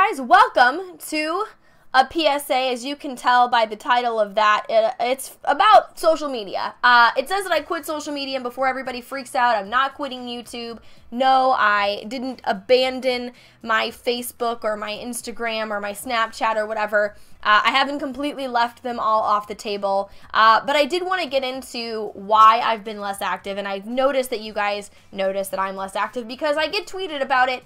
guys, welcome to a PSA. As you can tell by the title of that, it's about social media. It says that I quit social media, and before everybody freaks out, I'm not quitting YouTube. No, I didn't abandon my Facebook or my Instagram or my Snapchat or whatever. I haven't completely left them all off the table, but I did want to get into why I've been less active, and I've noticed that you guys notice that I'm less active because I get tweeted about it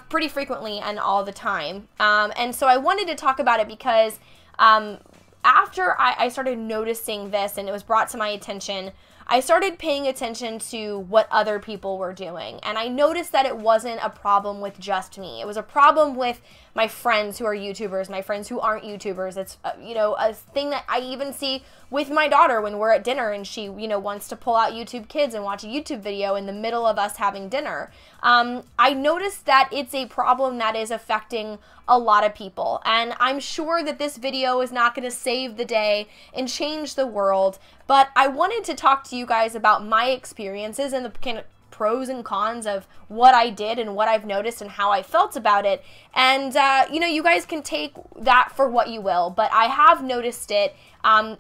pretty frequently and all the time. And so I wanted to talk about it because after I started noticing this and it was brought to my attention, I started paying attention to what other people were doing. And I noticed that it wasn't a problem with just me. It was a problem with my friends who are YouTubers, my friends who aren't YouTubers. It's, a thing that I even see with my daughter when we're at dinner and she, wants to pull out YouTube Kids and watch a YouTube video in the middle of us having dinner. I noticed that it's a problem that is affecting a lot of people. And I'm sure that this video is not going to save the day and change the world, but I wanted to talk to you guys about my experiences and the kind of pros and cons of what I did and what I've noticed and how I felt about it. And, you guys can take that for what you will, but I have noticed it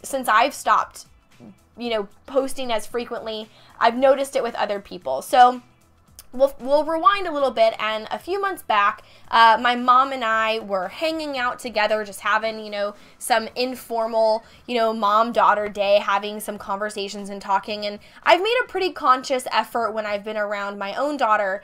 since I've stopped, posting as frequently. I've noticed it with other people. So we'll rewind a little bit, and a few months back, my mom and I were hanging out together, just having, some informal, mom-daughter day, having some conversations and talking, and I've made a pretty conscious effort when I've been around my own daughter,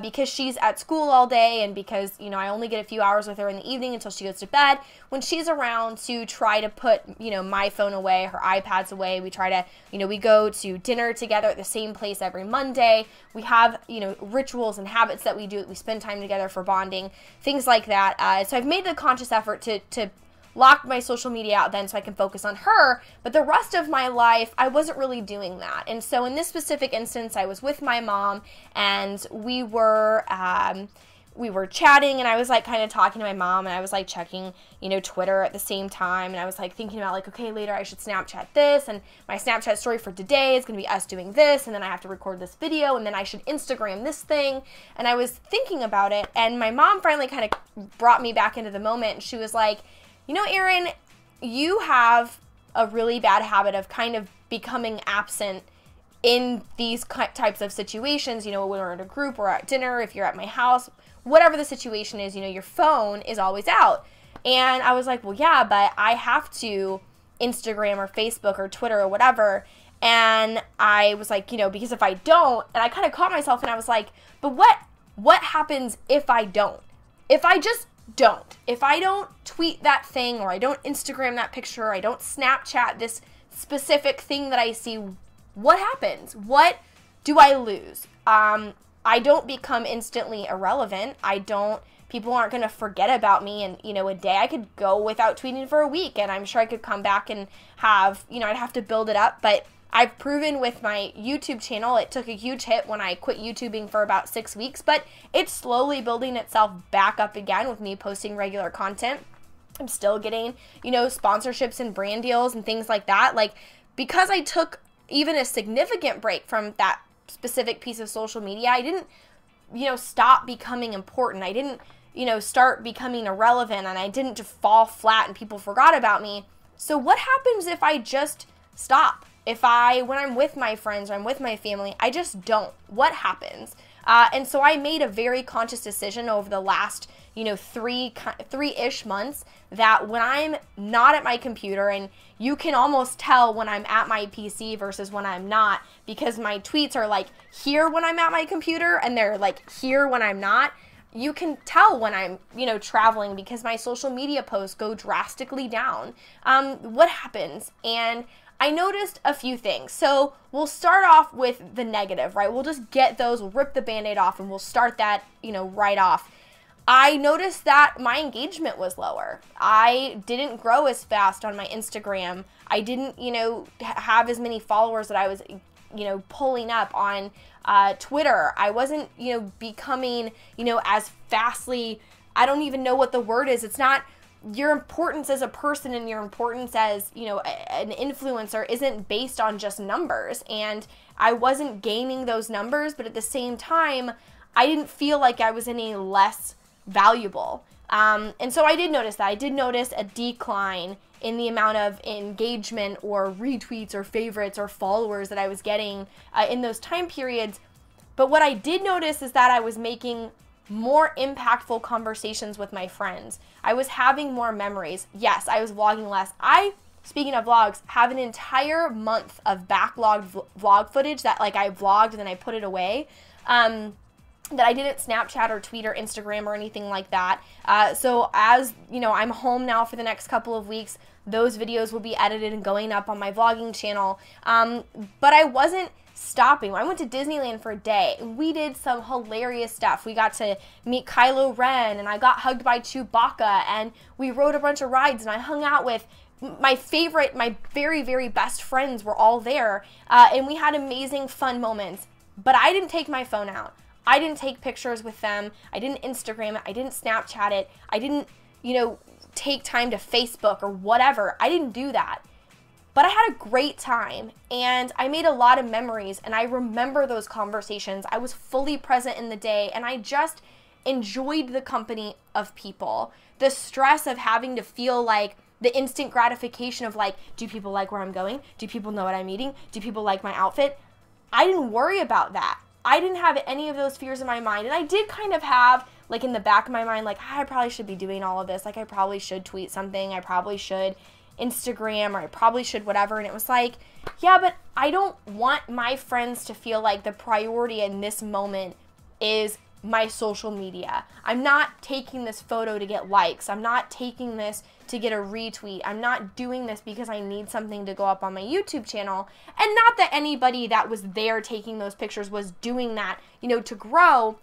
because she's at school all day, and because, I only get a few hours with her in the evening until she goes to bed, when she's around, to try to put, my phone away, her iPads away. We try to, we go to dinner together at the same place every Monday. We have, rituals and habits that we do. We spend time together for bonding, things like that. So I've made the conscious effort to lock my social media out then so I can focus on her, but the rest of my life, I wasn't really doing that. And so in this specific instance, I was with my mom, and we were chatting, and I was like kind of talking to my mom, and I was like checking, Twitter at the same time, and I was like thinking about like, okay, later I should Snapchat this, and my Snapchat story for today is going to be us doing this, and then I have to record this video, and then I should Instagram this thing, and I was thinking about it, and my mom finally kind of brought me back into the moment, and she was like, Erin, you have a really bad habit of kind of becoming absent in these types of situations, when we're in a group or at dinner, if you're at my house, whatever the situation is, your phone is always out. And I was like, well, yeah, but I have to Instagram or Facebook or Twitter or whatever. And I was like, because if I don't, and I kind of caught myself and I was like, but what happens if I don't? If I just don't. If I don't tweet that thing, or I don't Instagram that picture, or I don't Snapchat this specific thing that I see, what happens? What do I lose? I don't become instantly irrelevant. People aren't going to forget about me, and, a day I could go without tweeting for a week, and I'm sure I could come back and have, I'd have to build it up, but I've proven with my YouTube channel, it took a huge hit when I quit YouTubing for about 6 weeks, but it's slowly building itself back up again with me posting regular content. I'm still getting, sponsorships and brand deals and things like that. Like, because I took even a significant break from that specific piece of social media, I didn't, stop becoming important. I didn't, start becoming irrelevant, and I didn't just fall flat and people forgot about me. So what happens if I just stop? When I'm with my friends or I'm with my family, I just don't. What happens? And so I made a very conscious decision over the last, three-ish months, that when I'm not at my computer, and you can almost tell when I'm at my PC versus when I'm not, because my tweets are like here when I'm at my computer, and they're like here when I'm not. You can tell when I'm, traveling, because my social media posts go drastically down. What happens? And I noticed a few things. So we'll start off with the negative, right? We'll just get those, we'll rip the Band-Aid off, and we'll start that, right off. I noticed that my engagement was lower. I didn't grow as fast on my Instagram. I didn't, have as many followers that I was, pulling up on Twitter. I wasn't, becoming, as fastly, I don't even know what the word is. It's not, your importance as a person and your importance as, an influencer isn't based on just numbers. And I wasn't gaining those numbers, but at the same time, I didn't feel like I was any less valuable. And so I did notice that. I did notice a decline in the amount of engagement or retweets or favorites or followers that I was getting in those time periods. But what I did notice is that I was making more impactful conversations with my friends. I was having more memories. Yes, I was vlogging less. Speaking of vlogs, have an entire month of backlogged vlog footage that like I vlogged and then I put it away. That I didn't Snapchat or tweet or Instagram or anything like that. So as you know, I'm home now for the next couple of weeks. Those videos will be edited and going up on my vlogging channel. But I wasn't stopping. I went to Disneyland for a day and we did some hilarious stuff. We got to meet Kylo Ren and I got hugged by Chewbacca and we rode a bunch of rides and I hung out with my very, very best friends were all there. And we had amazing fun moments. But I didn't take my phone out. I didn't take pictures with them. I didn't Instagram it. I didn't Snapchat it. I didn't, take time to Facebook or whatever. I didn't do that. But I had a great time and I made a lot of memories and I remember those conversations. I was fully present in the day and I just enjoyed the company of people. The stress of having to feel like the instant gratification of like, do people like where I'm going? Do people know what I'm eating? Do people like my outfit? I didn't worry about that. I didn't have any of those fears in my mind. And I did kind of have, like in the back of my mind, like, I probably should be doing all of this. Like, I probably should tweet something. I probably should Instagram, or I probably should whatever. And it was like, yeah, but I don't want my friends to feel like the priority in this moment is my social media. I'm not taking this photo to get likes. I'm not taking this to get a retweet. I'm not doing this because I need something to go up on my YouTube channel. And not that anybody that was there taking those pictures was doing that, to grow.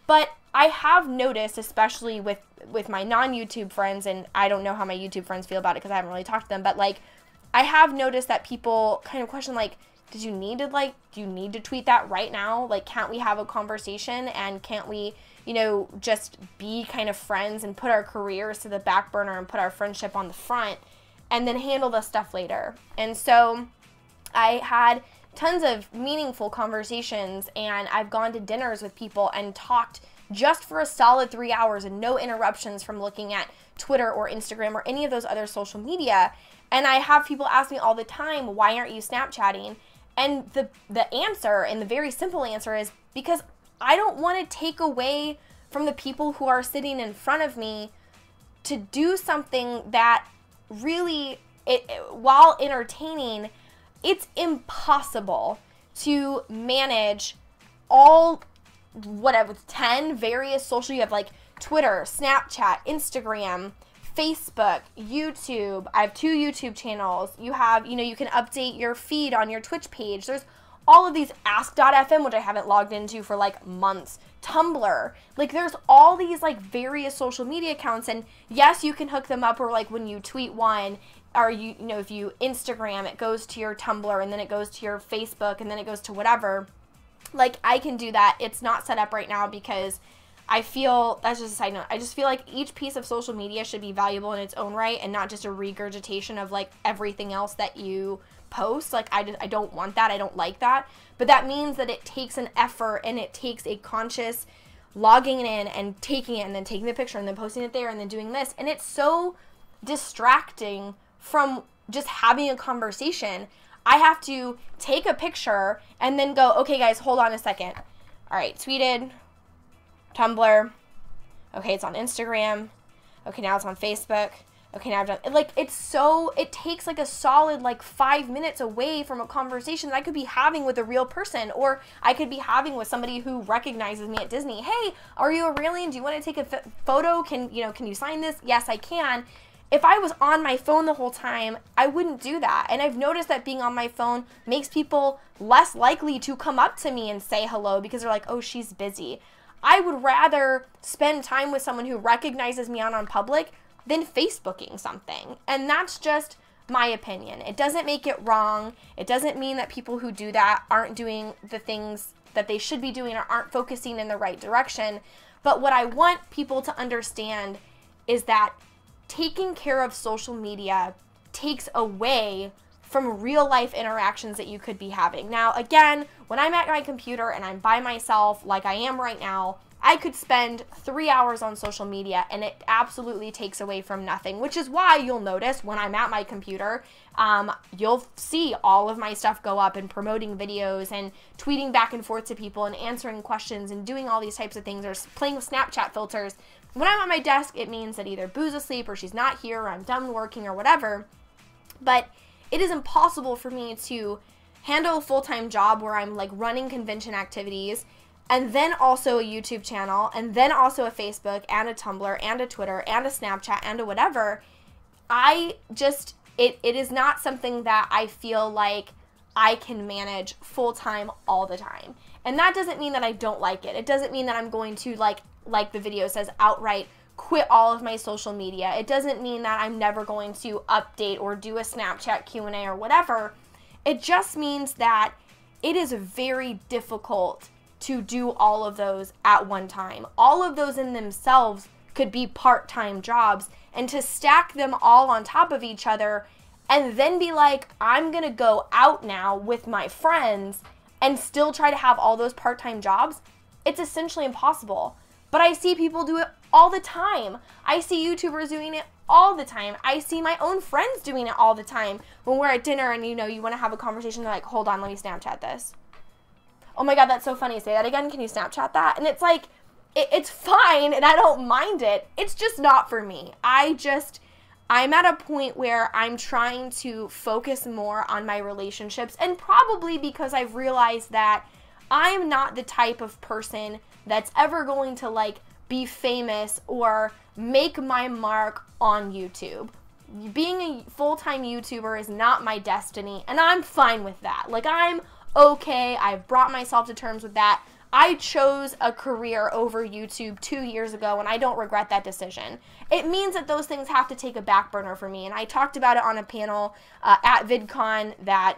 But I have noticed, especially with my non-YouTube friends, and I don't know how my YouTube friends feel about it because I haven't really talked to them, but like, I have noticed that people kind of question like, do you need to tweet that right now? Like, can't we have a conversation and can't we, just be kind of friends and put our careers to the back burner and put our friendship on the front and then handle the stuff later? And so I had tons of meaningful conversations and I've gone to dinners with people and talked just for a solid 3 hours and no interruptions from looking at Twitter or Instagram or any of those other social media. And I have people ask me all the time, why aren't you Snapchatting? And the answer, and the very simple answer, is because I don't want to take away from the people who are sitting in front of me to do something that really, while entertaining, it's impossible to manage all, 10 various social, you have like Twitter, Snapchat, Instagram, Facebook, YouTube. I have 2 YouTube channels. You have, you can update your feed on your Twitch page. There's all of these ask.fm, which I haven't logged into for like months. Tumblr. Like, there's all these like various social media accounts, and yes, you can hook them up, or like when you tweet one, or if you Instagram, it goes to your Tumblr and then it goes to your Facebook and then it goes to whatever. Like, I can do that. It's not set up right now because I feel, that's just a side note, I just feel like each piece of social media should be valuable in its own right and not just a regurgitation of like everything else that you post. Like, I don't want that. I don't like that. But that means that it takes an effort and it takes a conscious logging in and taking it and then taking the picture and then posting it there and then doing this. And it's so distracting from just having a conversation. I have to take a picture and then go, okay guys, hold on a second. All right, tweeted, Tumblr, okay, it's on Instagram, okay, now it's on Facebook, okay, now I've done, like, it takes like a solid like 5 minutes away from a conversation that I could be having with a real person, or I could be having with somebody who recognizes me at Disney. Hey, are you Aureylian? Do you want to take a photo? Can you sign this? Yes, I can. If I was on my phone the whole time, I wouldn't do that. And I've noticed that being on my phone makes people less likely to come up to me and say hello because they're like, oh, she's busy. I would rather spend time with someone who recognizes me out on public than Facebooking something. And that's just my opinion. It doesn't make it wrong. It doesn't mean that people who do that aren't doing the things that they should be doing or aren't focusing in the right direction. But what I want people to understand is that taking care of social media takes away from real life interactions that you could be having. Now, again, when I'm at my computer and I'm by myself, like I am right now, I could spend 3 hours on social media and it absolutely takes away from nothing, which is why you'll notice when I'm at my computer, you'll see all of my stuff go up and promoting videos and tweeting back and forth to people and answering questions and doing all these types of things or playing with Snapchat filters. When I'm at my desk, it means that either Boo's asleep or she's not here or I'm done working or whatever. But it is impossible for me to handle a full-time job where I'm like running convention activities and then also a YouTube channel and then also a Facebook and a Tumblr and a Twitter and a Snapchat and a whatever. It is not something that I feel like I can manage full-time all the time. And that doesn't mean that I don't like it. It doesn't mean that I'm going to, like the video says, outright quit all of my social media. It doesn't mean that I'm never going to update or do a Snapchat Q&A or whatever. It just means that it is very difficult to do all of those at one time. All of those in themselves could be part-time jobs, and to stack them all on top of each other and then be like, I'm gonna go out now with my friends and still try to have all those part-time jobs, it's essentially impossible. But I see people do it all the time. I see YouTubers doing it all the time. I see my own friends doing it all the time. When we're at dinner and, you know, you want to have a conversation, they're like, hold on, let me Snapchat this. Oh my God, that's so funny. Say that again. Can you Snapchat that? And it's like, it's fine and I don't mind it. It's just not for me. I'm at a point where I'm trying to focus more on my relationships, and probably because I've realized that I'm not the type of person that's ever going to like be famous or make my mark on YouTube. Being a full-time YouTuber is not my destiny, and I'm fine with that. Like, I'm okay. I've brought myself to terms with that. I chose a career over YouTube 2 years ago, and I don't regret that decision. It means that those things have to take a back burner for me, and I talked about it on a panel at VidCon that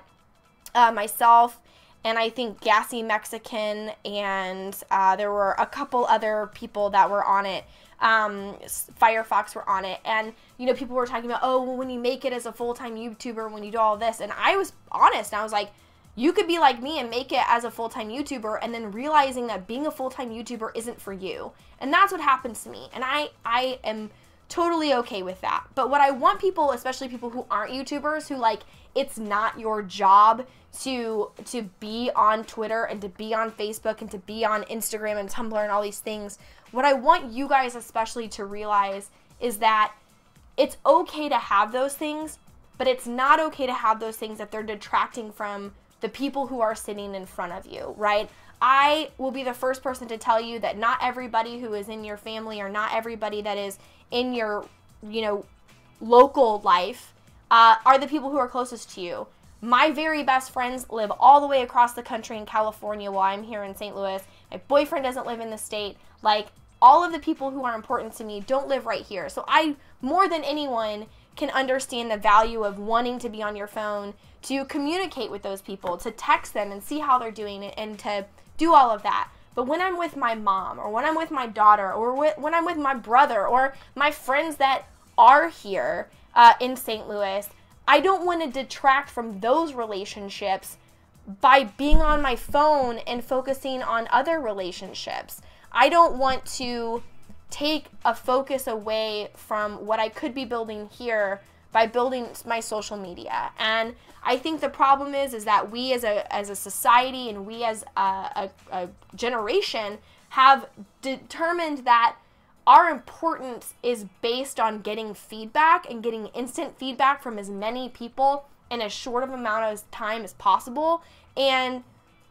myself and I think Gassy Mexican and there were a couple other people that were on it. Firefox were on it, and you know, people were talking about, oh, well, when you make it as a full-time YouTuber, when you do all this, and I was honest, and I was like, you could be like me and make it as a full-time YouTuber, and then realizing that being a full-time YouTuber isn't for you. And that's what happens to me, and I am totally okay with that. But what I want people, especially people who aren't YouTubers, who like, it's not your job to be on Twitter and to be on Facebook and to be on Instagram and Tumblr and all these things, what I want you guys especially to realize is that it's okay to have those things, but it's not okay to have those things if they're detracting from the people who are sitting in front of you, right? I will be the first person to tell you that not everybody who is in your family or not everybody that is in your, you know, local life are the people who are closest to you. My very best friends live all the way across the country in California while I'm here in St. Louis. My boyfriend doesn't live in the state. Like, all of the people who are important to me don't live right here. So I, more than anyone, can understand the value of wanting to be on your phone, to communicate with those people, to text them and see how they're doing it, and to do all of that. But when I'm with my mom, or when I'm with my daughter, or when I'm with my brother, or my friends that are here in St. Louis, I don't want to detract from those relationships by being on my phone and focusing on other relationships. I don't want to take a focus away from what I could be building here by building my social media. And I think the problem is that we as a society and we as a generation have determined that our importance is based on getting feedback and getting instant feedback from as many people in as short of amount of time as possible. And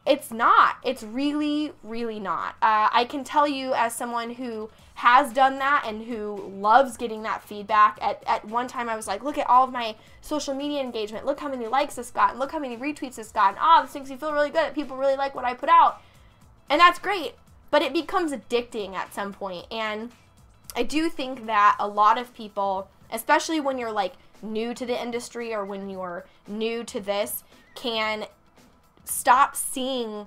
it's not. It's really, really not. I can tell you as someone who has done that and who loves getting that feedback. At one time I was like, look at all of my social media engagement. Look how many likes this got. And look how many retweets this got. And this makes me feel really good. People really like what I put out. And that's great. But it becomes addicting at some point. And I do think that a lot of people, especially when you're like new to the industry or when you're new to this, can stop seeing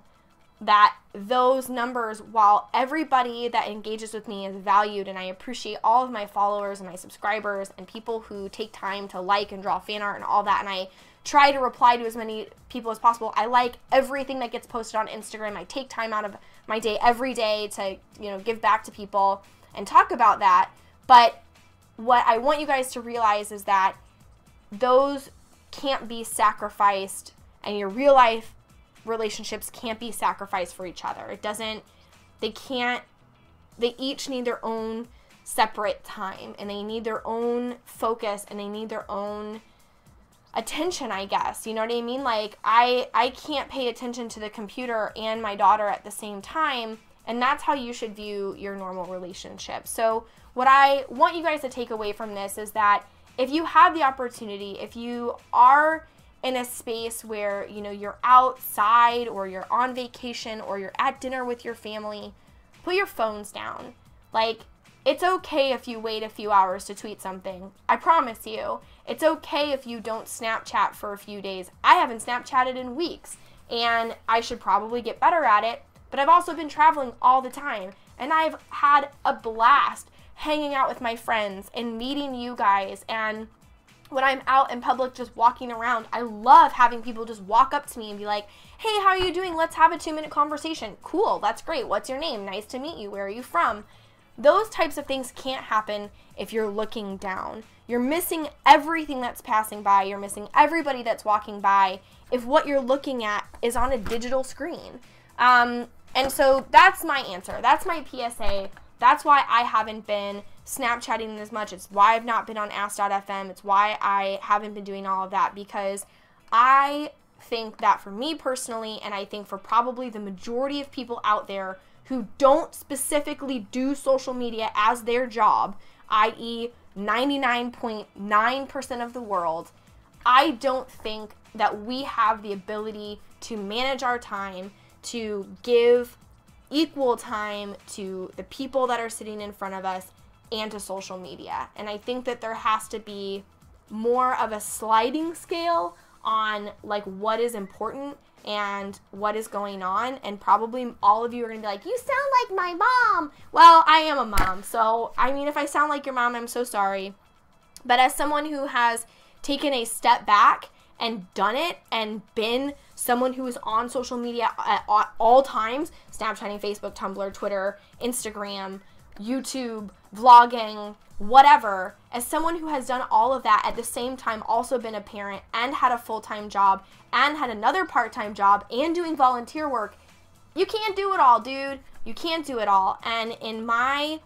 that those numbers, while everybody that engages with me is valued, and I appreciate all of my followers and my subscribers and people who take time to like and draw fan art and all that, and I try to reply to as many people as possible. I like everything that gets posted on Instagram. I take time out of my day every day to, you know, give back to people and talk about that. But what I want you guys to realize is that those can't be sacrificed, and your real life relationships can't be sacrificed for each other. They each need their own separate time, and they need their own focus, and they need their own attention, I guess. You know what I mean? Like, I can't pay attention to the computer and my daughter at the same time, and that's how you should view your normal relationship. So what I want you guys to take away from this is that if you have the opportunity, if you are in a space where, you know, you're outside or you're on vacation or you're at dinner with your family, put your phones down. Like, it's okay if you wait a few hours to tweet something. I promise you. It's okay if you don't Snapchat for a few days. I haven't Snapchatted in weeks, and I should probably get better at it, but I've also been traveling all the time, and I've had a blast hanging out with my friends and meeting you guys. And when I'm out in public just walking around, I love having people just walk up to me and be like, hey, how are you doing? Let's have a 2-minute conversation. Cool, that's great. What's your name? Nice to meet you. Where are you from? Those types of things can't happen if you're looking down. You're missing everything that's passing by. You're missing everybody that's walking by if what you're looking at is on a digital screen. And so that's my answer. That's my PSA. That's why I haven't been Snapchatting as much. It's why I've not been on Ask.fm. It's why I haven't been doing all of that, because I think that for me personally, and I think for probably the majority of people out there who don't specifically do social media as their job, i.e. 99.9% of the world, I don't think that we have the ability to manage our time, to give equal time to the people that are sitting in front of us and to social media. And I think that there has to be more of a sliding scale on like what is important and what is going on. And probably all of you are going to be like, you sound like my mom. Well, I am a mom. So, I mean, if I sound like your mom, I'm so sorry. But as someone who has taken a step back and done it and been someone who is on social media at all times, Snapchatting, Facebook, Tumblr, Twitter, Instagram, YouTube, vlogging, whatever, as someone who has done all of that at the same time, also been a parent and had a full-time job and had another part-time job and doing volunteer work, you can't do it all, dude. You can't do it all. And in my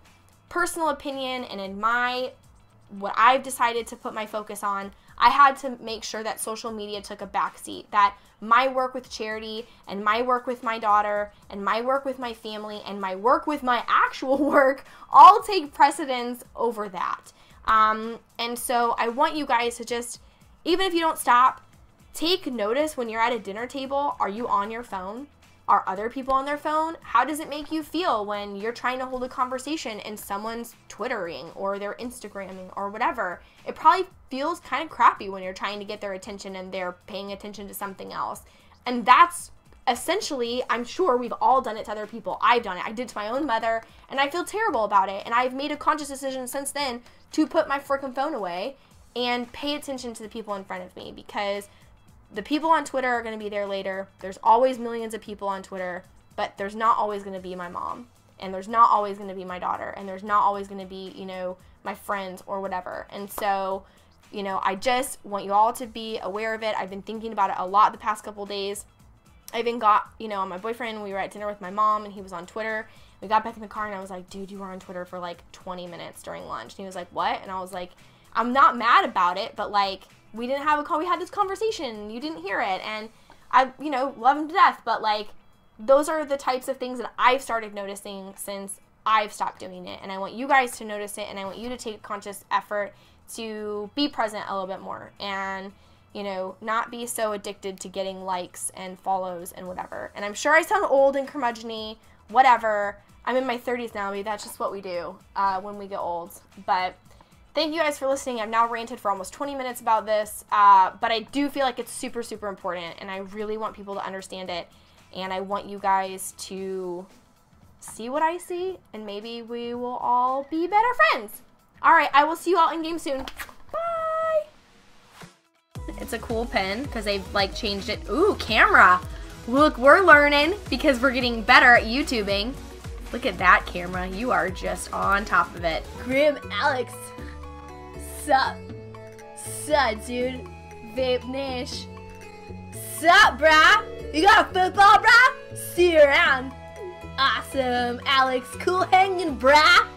personal opinion and in what I've decided to put my focus on, I had to make sure that social media took a backseat, that my work with charity and my work with my daughter and my work with my family and my work with my actual work all take precedence over that. And so I want you guys to just, even if you don't stop, take notice when you're at a dinner table. Are you on your phone? Are other people on their phone? How does it make you feel when you're trying to hold a conversation and someone's Twittering or they're Instagramming or whatever? It probably feels kind of crappy when you're trying to get their attention and they're paying attention to something else. And that's essentially, I'm sure we've all done it to other people. I've done it. I did it to my own mother, and I feel terrible about it. And I've made a conscious decision since then to put my freaking phone away and pay attention to the people in front of me, because the people on Twitter are going to be there later. There's always millions of people on Twitter, but there's not always going to be my mom, and there's not always going to be my daughter, and there's not always going to be, you know, my friends or whatever. And so, you know, I just want you all to be aware of it. I've been thinking about it a lot the past couple days. I even got, you know, my boyfriend, we were at dinner with my mom, and he was on Twitter. We got back in the car, and I was like, dude, you were on Twitter for like 20 minutes during lunch. And he was like, what? And I was like, I'm not mad about it, but like, we didn't have a call. We had this conversation. You didn't hear it. And I, you know, love him to death. But like, those are the types of things that I've started noticing since I've stopped doing it. And I want you guys to notice it. And I want you to take conscious effort to be present a little bit more. And, you know, not be so addicted to getting likes and follows and whatever. And I'm sure I sound old and curmudgeon-y, whatever. I'm in my 30s now. Maybe that's just what we do when we get old. But thank you guys for listening. I've now ranted for almost 20 minutes about this, but I do feel like it's super, super important, and I really want people to understand it. and I want you guys to see what I see, and maybe we will all be better friends. All right, I will see you all in game soon. Bye. It's a cool pen because they've like changed it. Ooh, camera. Look, we're learning because we're getting better at YouTubing. Look at that camera. You are just on top of it. Grim Alex. Sup? Sup, dude? Vape Nish. Sup, brah? You got a football, brah? See you around. Awesome, Alex. Cool hanging, brah.